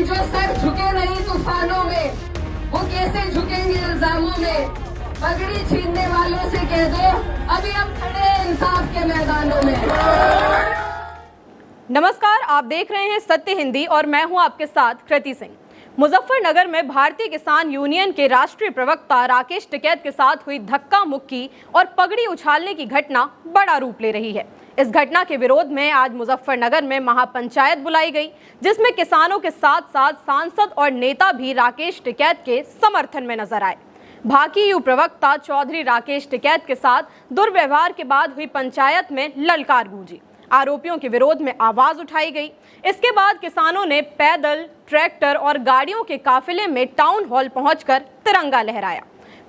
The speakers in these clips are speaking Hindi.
जो सर झुके नहीं तूफानों में, वो कैसे झुकेंगे इल्जामों में। पगड़ी छीनने वालों से कह दो, अभी हम खड़े हैं इंसाफ के मैदानों में। नमस्कार, आप देख रहे हैं सत्य हिंदी और मैं हूं आपके साथ कृति सिंह। मुजफ्फरनगर में भारतीय किसान यूनियन के राष्ट्रीय प्रवक्ता राकेश टिकैत के साथ हुई धक्का मुक्की और पगड़ी उछालने की घटना बड़ा रूप ले रही है। इस घटना के विरोध में आज मुजफ्फरनगर में महापंचायत बुलाई गई, जिसमें किसानों के साथ साथ सांसद और नेता भी राकेश टिकैत के समर्थन में नजर आए। भाकियू प्रवक्ता चौधरी राकेश टिकैत के साथ दुर्व्यवहार के बाद हुई पंचायत में ललकार गूंजी। आरोपियों के विरोध में आवाज उठाई गई। इसके बाद किसानों ने पैदल, ट्रैक्टर और गाड़ियों के काफिले में टाउन हॉल पहुंचकर तिरंगा लहराया।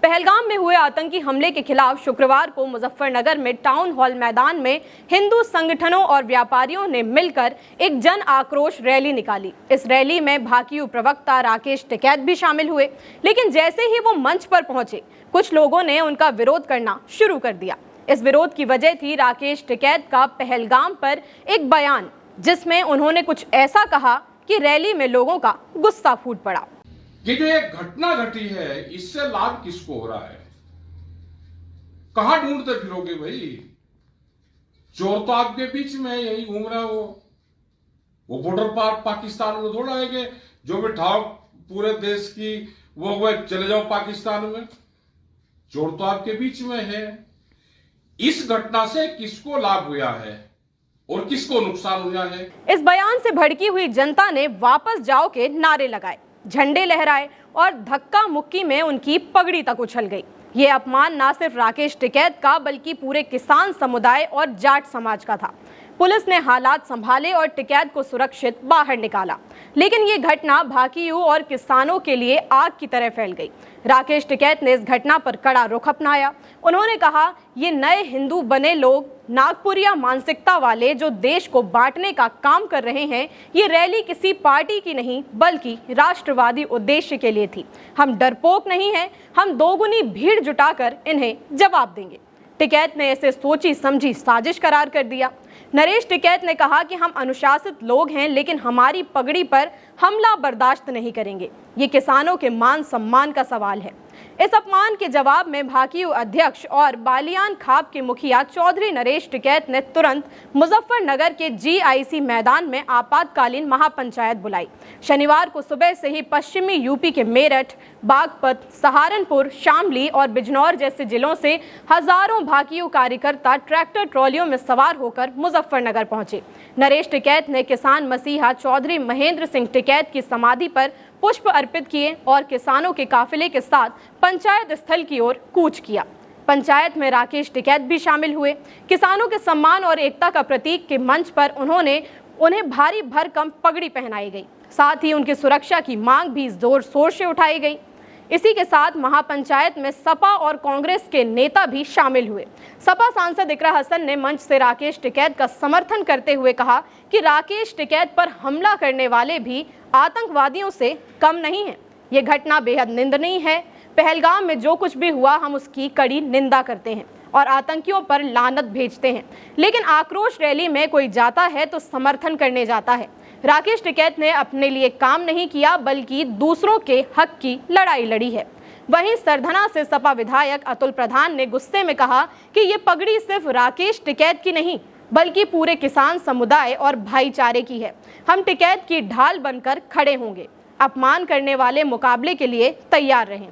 पहलगाम में हुए आतंकी हमले के खिलाफ शुक्रवार को मुजफ्फरनगर में टाउन हॉल मैदान में हिंदू संगठनों और व्यापारियों ने मिलकर एक जन आक्रोश रैली निकाली। इस रैली में भाकियू प्रवक्ता राकेश टिकैत भी शामिल हुए, लेकिन जैसे ही वो मंच पर पहुंचे, कुछ लोगों ने उनका विरोध करना शुरू कर दिया। इस विरोध की वजह थी राकेश टिकैत का पहलगाम पर एक बयान, जिसमें उन्होंने कुछ ऐसा कहा कि रैली में लोगों का गुस्सा फूट पड़ा। ये जो एक घटना घटी है, इससे लाभ किसको हो रहा है? कहां ढूंढते फिरोगे भाई? चोर तो आपके बीच में यही घूम रहा है। वो बॉर्डर पार पाकिस्तान में थोड़ा है कि जो भी ठाव पूरे देश की वो चले जाओ पाकिस्तान में। चोर तो आपके बीच में है। इस घटना से किसको लाभ हुआ है और किसको नुकसान हुआ है? इस बयान से भड़की हुई जनता ने वापस जाओ के नारे लगाए, झंडे लहराए और धक्का मुक्की में उनकी पगड़ी तक उछल गई। ये अपमान न सिर्फ राकेश टिकैत का बल्कि पूरे किसान समुदाय और जाट समाज का था। पुलिस ने हालात संभाले और टिकैत को सुरक्षित बाहर निकाला, लेकिन ये घटना भाकियू और किसानों के लिए आग की तरह फैल गई। राकेश टिकैत ने इस घटना पर कड़ा रुख अपनाया। उन्होंने कहा, ये नए हिंदू बने लोग नागपुरिया मानसिकता वाले जो देश को बांटने का काम कर रहे हैं। ये रैली किसी पार्टी की नहीं बल्कि राष्ट्रवादी उद्देश्य के लिए थी। हम डरपोक नहीं हैं, हम दोगुनी भीड़ जुटाकर इन्हें जवाब देंगे। टिकैत ने इसे सोची समझी साजिश करार कर दिया। नरेश टिकैत ने कहा कि हम अनुशासित लोग हैं, लेकिन हमारी पगड़ी पर हमला बर्दाश्त नहीं करेंगे। ये किसानों के मान सम्मान का सवाल है। इस अपमान के जवाब में भाकियू अध्यक्ष और बालियान खाप के मुखिया चौधरी नरेश टिकैत ने तुरंत मुजफ्फरनगर के GIC मैदान में आपातकालीन महापंचायत बुलाई। शनिवार को सुबह से ही पश्चिमी यूपी के मेरठ, बागपत, सहारनपुर, शामली और बिजनौर जैसे जिलों से हजारों भाकियू कार्यकर्ता ट्रैक्टर ट्रॉलियों में सवार होकर मुजफ्फरनगर पहुंचे। नरेश टिकैत ने किसान मसीहा चौधरी महेंद्र सिंह टिकैत की समाधि पर पुष्प अर्पित किए और किसानों के काफिले के साथ पंचायत स्थल की ओर कूच किया। पंचायत में राकेश टिकैत भी शामिल हुए। किसानों के सम्मान और एकता का प्रतीक के मंच पर उन्हें भारी भरकम पगड़ी पहनाई गई। साथ ही उनकी सुरक्षा की मांग भी जोर शोर से उठाई गई। इसी के साथ महापंचायत में सपा और कांग्रेस के नेता भी शामिल हुए। सपा सांसद इकरा हसन ने मंच से राकेश टिकैत का समर्थन करते हुए कहा कि राकेश टिकैत पर हमला करने वाले भी आतंकवादियों से कम नहीं हैं। ये घटना बेहद निंदनीय है। पहलगाम में जो कुछ भी हुआ, हम उसकी कड़ी निंदा करते हैं और आतंकियों पर लानत भेजते हैं, लेकिन आक्रोश रैली में कोई जाता है तो समर्थन करने जाता है। राकेश टिकैत ने अपने लिए काम नहीं किया बल्कि दूसरों के हक की लड़ाई लड़ी है। वहीं सरधना से सपा विधायक अतुल प्रधान ने गुस्से में कहा कि ये पगड़ी सिर्फ राकेश टिकैत की नहीं बल्कि पूरे किसान समुदाय और भाईचारे की है। हम टिकैत की ढाल बनकर खड़े होंगे। अपमान करने वाले मुकाबले के लिए तैयार रहें।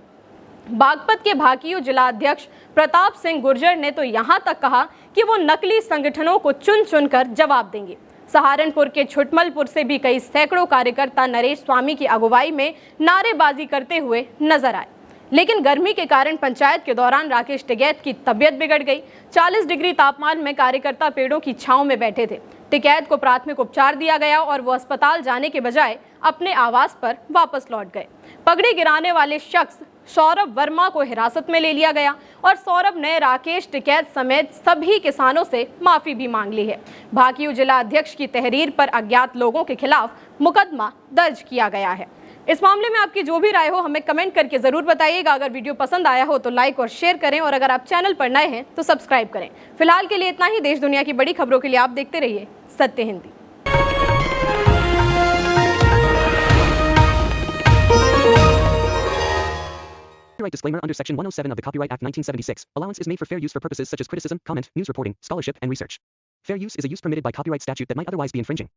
बागपत के भाकियू जिला अध्यक्ष प्रताप सिंह गुर्जर ने तो यहाँ तक कहा कि वो नकली संगठनों को चुन चुन कर जवाब देंगे। सहारनपुर के छुटमलपुर से भी कई सैकड़ों कार्यकर्ता नरेश स्वामी की अगुवाई में नारेबाजी करते हुए नजर आए, लेकिन गर्मी के कारण पंचायत के दौरान राकेश टिकैत की तबीयत बिगड़ गई। 40 डिग्री तापमान में कार्यकर्ता पेड़ों की छांव में बैठे थे। टिकैत को प्राथमिक उपचार दिया गया और वो अस्पताल जाने के बजाय अपने आवास पर वापस लौट गए। पगड़ी गिराने वाले शख्स सौरभ वर्मा को हिरासत में ले लिया गया और सौरभ ने राकेश टिकैत समेत सभी किसानों से माफी भी मांग ली है। भाकियू जिला अध्यक्ष की तहरीर पर अज्ञात लोगों के खिलाफ मुकदमा दर्ज किया गया है। इस मामले में आपकी जो भी राय हो हमें कमेंट करके जरूर बताइएगा। अगर वीडियो पसंद आया हो तो लाइक और शेयर करें और अगर आप चैनल पर नए हैं तो सब्सक्राइब करें। फिलहाल के लिए इतना ही। देश दुनिया की बड़ी खबरों के लिए आप देखते रहिए सत्य Hindi. Copyright disclaimer. Under Section 107 of the Copyright Act 1976, allowance is made for fair use for purposes such as criticism, comment, news reporting, scholarship, and research. Fair use is a use permitted by copyright statute that might otherwise be infringing.